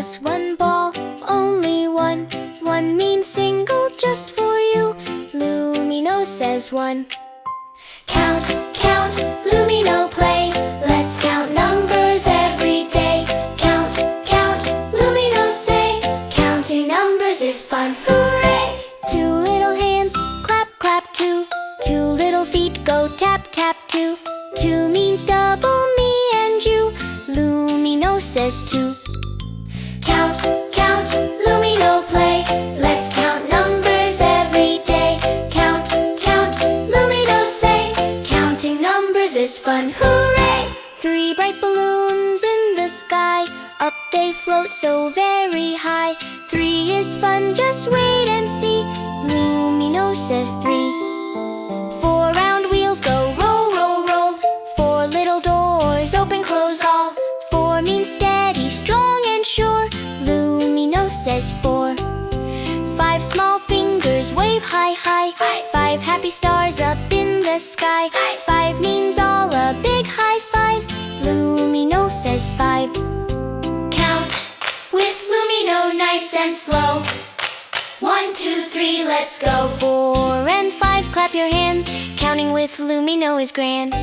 just one ball, only one. One means single just for you. Lumino says one. Count, count, Lumino play. Let's count numbers every day. Count, count, Lumino say. Counting numbers is fun, hooray! Two little hands, clap, clap, two. Two little feet go tap, tap, two. Two means double, me and you. Lumino says two. Count, count, Lumino play. Let's count numbers every day. Count, count, Lumino say. Counting numbers is fun, hooray! Three bright balloons in the sky. Up they float so very high. Three is fun, just wait and see. Lumino says three. Four round wheels go roll, roll, roll. Four little doors open, close all. Four means steady, strong and sure. Lumino says four. Five small fingers wave high, high. Five happy stars up in the sky. Five means all a big high five. Lumino says five. Count with Lumino, nice and slow. 1, 2, 3, let's go. 4 and 5, clap your hands. Counting with Lumino is grand.